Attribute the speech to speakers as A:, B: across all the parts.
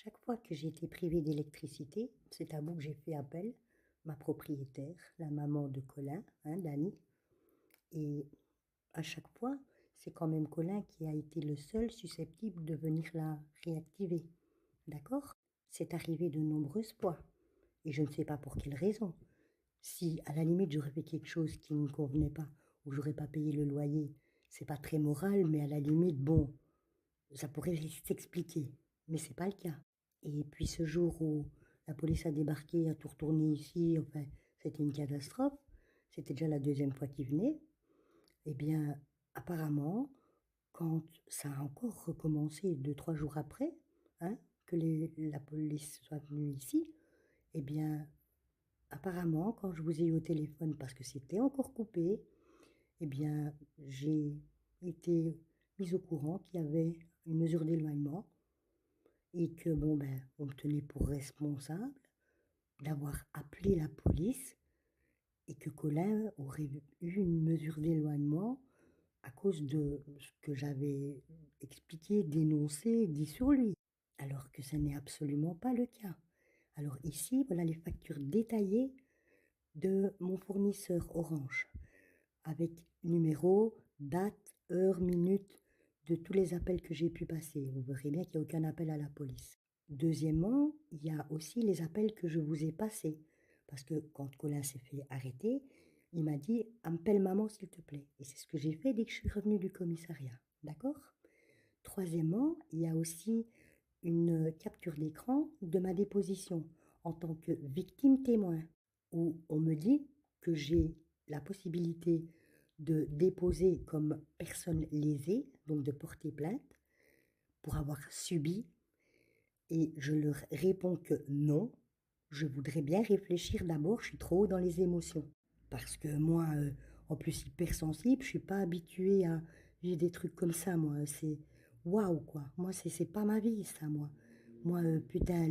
A: Chaque fois que j'ai été privée d'électricité, c'est à vous que j'ai fait appel, ma propriétaire, la maman de Colin, hein, Dani. Et à chaque fois, c'est quand même Colin qui a été le seul susceptible de venir la réactiver. D'accord? C'est arrivé de nombreuses fois. Et je ne sais pas pour quelle raison. Si à la limite j'aurais fait quelque chose qui ne me convenait pas, ou j'aurais pas payé le loyer, c'est pas très moral, mais à la limite, bon, ça pourrait s'expliquer. Mais c'est pas le cas. Et puis ce jour où la police a débarqué, a tout retourné ici, enfin, c'était une catastrophe. C'était déjà la deuxième fois qu'ils venaient. Eh bien, apparemment, quand ça a encore recommencé 2, 3 jours après, hein, que la police soit venue ici, eh bien, apparemment, quand je vous ai eu au téléphone, parce que c'était encore coupé, eh bien, j'ai été mise au courant qu'il y avait une mesure d'éloignement et que, bon, ben, on me tenait pour responsable d'avoir appelé la police et que Colin aurait eu une mesure d'éloignement à cause de ce que j'avais expliqué, dénoncé, dit sur lui. Alors que ce n'est absolument pas le cas. Alors ici, voilà les factures détaillées de mon fournisseur Orange, avec numéro, date, heure, minute de tous les appels que j'ai pu passer. Vous verrez bien qu'il n'y a aucun appel à la police. Deuxièmement, il y a aussi les appels que je vous ai passés. Parce que quand Colin s'est fait arrêter, il m'a dit appelle maman s'il te plaît. Et c'est ce que j'ai fait dès que je suis revenue du commissariat. D'accord? Troisièmement, il y a aussi une capture d'écran de ma déposition en tant que victime témoin, où on me dit que j'ai la possibilité de déposer comme personne lésée, donc de porter plainte, pour avoir subi, et je leur réponds que non, je voudrais bien réfléchir d'abord, je suis trop haut dans les émotions. Parce que moi, en plus hypersensible, je suis pas habituée à vivre des trucs comme ça, moi. C'est waouh, quoi. Moi, c'est pas ma vie, ça, moi. Moi, putain,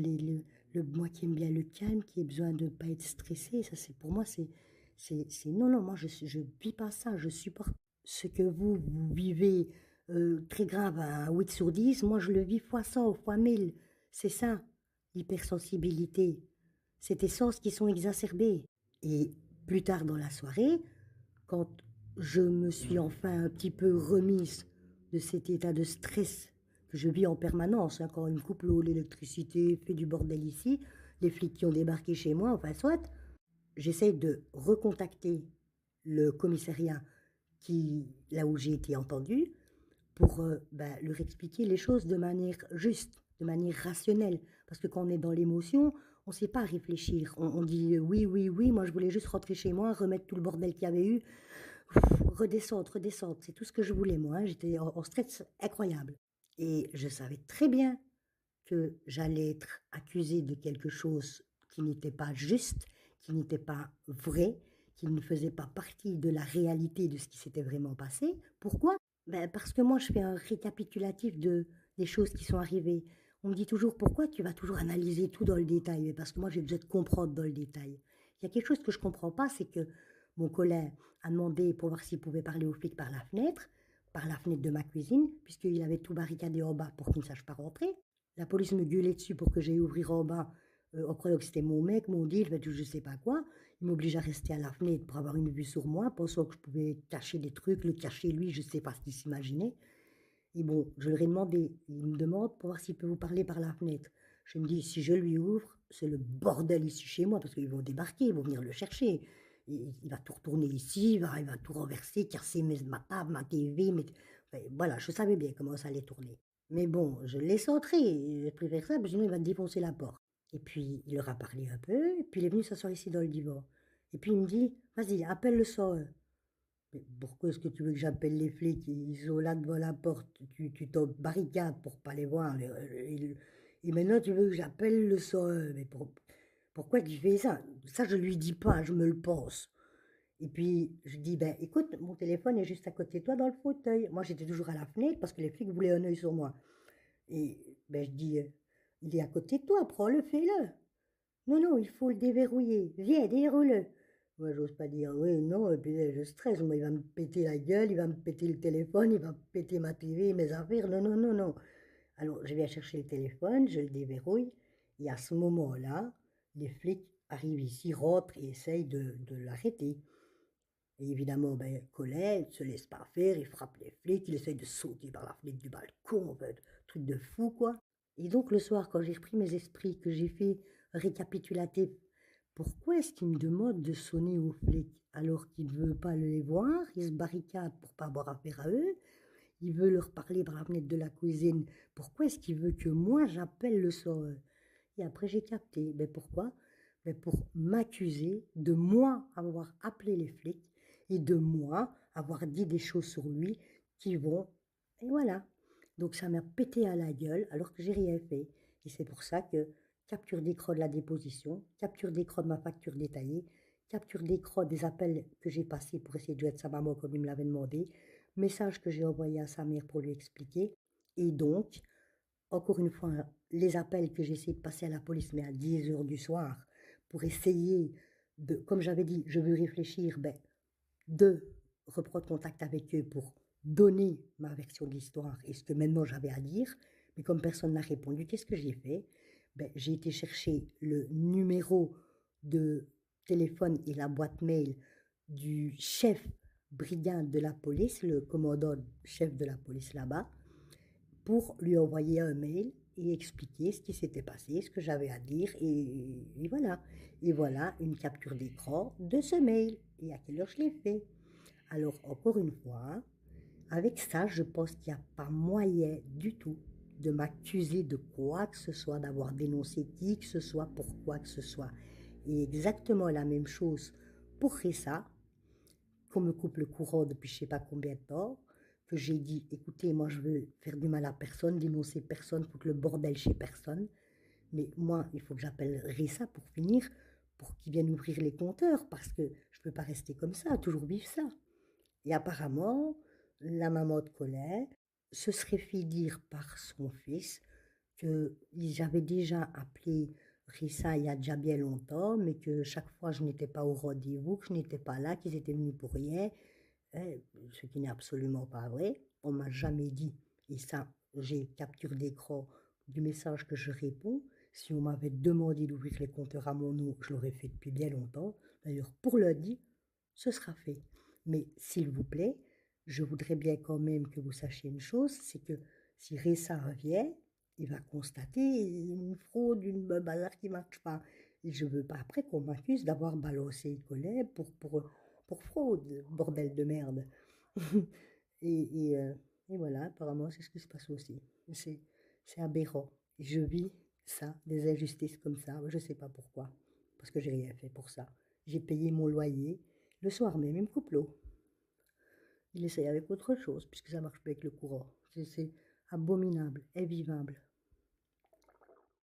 A: moi qui aime bien le calme, qui ai besoin de pas être stressé, ça, c'est pour moi, non, non, moi, je vis pas ça, je supporte ce que vous vivez très grave à 8 sur 10, moi, je le vis fois 100, fois 1000. C'est ça, l'hypersensibilité. C'est tes sens qui sont exacerbés. Et plus tard dans la soirée, quand je me suis enfin un petit peu remise de cet état de stress que je vis en permanence, hein, quand il me coupe l'eau, l'électricité, fait du bordel ici, les flics qui ont débarqué chez moi, enfin soit, j'essaie de recontacter le commissariat là où j'ai été entendue, pour leur expliquer les choses de manière juste, de manière rationnelle. Parce que quand on est dans l'émotion, on ne sait pas réfléchir. On dit oui, oui, oui, moi je voulais juste rentrer chez moi, remettre tout le bordel qu'il y avait eu, redescendre, redescendre. C'est tout ce que je voulais, moi, hein. J'étais en stress incroyable. Et je savais très bien que j'allais être accusée de quelque chose qui n'était pas juste, qui n'était pas vrai, qui ne faisait pas partie de la réalité de ce qui s'était vraiment passé. Pourquoi? Ben parce que moi, je fais un récapitulatif des choses qui sont arrivées. On me dit toujours pourquoi tu vas toujours analyser tout dans le détail. Mais parce que moi, j'ai besoin de comprendre dans le détail. Il y a quelque chose que je ne comprends pas, c'est que mon collègue a demandé pour voir s'il pouvait parler aux flics par la fenêtre de ma cuisine, puisqu'il avait tout barricadé en bas pour qu'il ne sache pas rentrer. La police me gueulait dessus pour que j'aille ouvrir en bas, en croyant que c'était mon mec, mon deal, je sais pas quoi. Il m'oblige à rester à la fenêtre pour avoir une vue sur moi, pensant que je pouvais cacher des trucs, le cacher lui, je sais pas ce qu'il s'imaginait. Et bon, je leur ai demandé, il me demande pour voir s'il peut vous parler par la fenêtre. Je me dis, si je lui ouvre, c'est le bordel ici chez moi, parce qu'ils vont débarquer, ils vont venir le chercher. Il va tout retourner ici, il va tout renverser, casser ma table, ma TV. Enfin, voilà, je savais bien comment ça allait tourner. Mais bon, je le laisse entrer, je préfère ça, parce que sinon il va te défoncer la porte. Et puis, il leur a parlé un peu, et puis il est venu s'asseoir ici dans le divan. Et puis il me dit, vas-y, appelle le SOE. Mais pourquoi est-ce que tu veux que j'appelle les flics? Ils sont là devant la porte. Tu t'en barricades pour pas les voir. Et maintenant, tu veux que j'appelle le SOE. Mais pourquoi tu fais ça? Ça, je lui dis pas, je me le pense. Et puis, je dis, ben écoute, mon téléphone est juste à côté de toi dans le fauteuil. Moi, j'étais toujours à la fenêtre parce que les flics voulaient un œil sur moi. Et ben, je dis, il est à côté de toi, prends-le, fais-le. Non, non, il faut le déverrouiller. Viens, déverrouille-le. Moi, j'ose pas dire oui, non, et puis je stresse. Moi, il va me péter la gueule, il va me péter le téléphone, il va me péter ma TV, mes affaires. Non, non, non, non. Alors, je viens chercher le téléphone, je le déverrouille, et à ce moment-là, les flics arrivent ici, rentrent et essayent de l'arrêter. Et évidemment, ben, Colin ne se laisse pas faire, il frappe les flics, il essaye de sauter par la fenêtre du balcon, en fait, truc de fou, quoi. Et donc, le soir, quand j'ai repris mes esprits, que j'ai fait récapitulatif, pourquoi est-ce qu'il me demande de sonner aux flics alors qu'il ne veut pas les voir, il se barricade pour pas avoir affaire à eux, il veut leur parler par la fenêtre de la cuisine, pourquoi est-ce qu'il veut que moi j'appelle le soir? Et après, j'ai capté. Ben pourquoi? Ben pour m'accuser de moi avoir appelé les flics et de moi avoir dit des choses sur lui qui vont. Et voilà. Donc ça m'a pété à la gueule alors que j'ai rien fait. Et c'est pour ça que capture d'écran de la déposition, capture d'écran de ma facture détaillée, capture d'écran des appels que j'ai passés pour essayer de jouer de sa maman comme il me l'avait demandé, message que j'ai envoyé à sa mère pour lui expliquer. Et donc, encore une fois, les appels que j'ai essayé de passer à la police, mais à 10 heures du soir, pour essayer de, comme j'avais dit, je veux réfléchir, ben, de reprendre contact avec eux pour donner ma version de l'histoire et ce que maintenant j'avais à dire. Mais comme personne n'a répondu, qu'est-ce que j'ai fait? Ben, j'ai été chercher le numéro de téléphone et la boîte mail du chef brigade de la police, le commandant chef de la police là-bas, pour lui envoyer un mail et expliquer ce qui s'était passé, ce que j'avais à dire, et voilà. Et voilà une capture d'écran de ce mail. Et à quelle heure je l'ai fait? Alors, encore une fois, avec ça, je pense qu'il n'y a pas moyen du tout de m'accuser de quoi que ce soit, d'avoir dénoncé qui que ce soit, pour quoi que ce soit. Et exactement la même chose pour Ressa, qu'on me coupe le courant depuis je ne sais pas combien de temps, que j'ai dit, écoutez, moi je veux faire du mal à personne, dénoncer personne, foutre le bordel chez personne, mais moi, il faut que j'appelle Ressa pour finir, pour qu'il vienne ouvrir les compteurs, parce que je ne peux pas rester comme ça, toujours vivre ça. Et apparemment, la maman de Colin se serait fait dire par son fils que j'avais déjà appelé Rissa il y a déjà bien longtemps, mais que chaque fois je n'étais pas au rendez-vous, que je n'étais pas là, qu'ils étaient venus pour rien, hein, ce qui n'est absolument pas vrai. On m'a jamais dit, et ça, j'ai capture d'écran du message que je réponds. Si on m'avait demandé d'ouvrir les compteurs à mon nom, je l'aurais fait depuis bien longtemps. D'ailleurs, pour lundi, ce sera fait. Mais s'il vous plaît, je voudrais bien quand même que vous sachiez une chose, c'est que si Ressa revient, il va constater une fraude, une bazar qui ne marche pas. Et je ne veux pas après qu'on m'accuse d'avoir balancé Colin pour fraude, bordel de merde. et, et, euh, et voilà, apparemment, c'est ce qui se passe aussi. C'est aberrant. Et je vis ça, des injustices comme ça. Je ne sais pas pourquoi, parce que j'ai rien fait pour ça. J'ai payé mon loyer. Le soir même, il me coupe l'eau. Il essaye avec autre chose, puisque ça marche pas avec le courant. C'est abominable, invivable.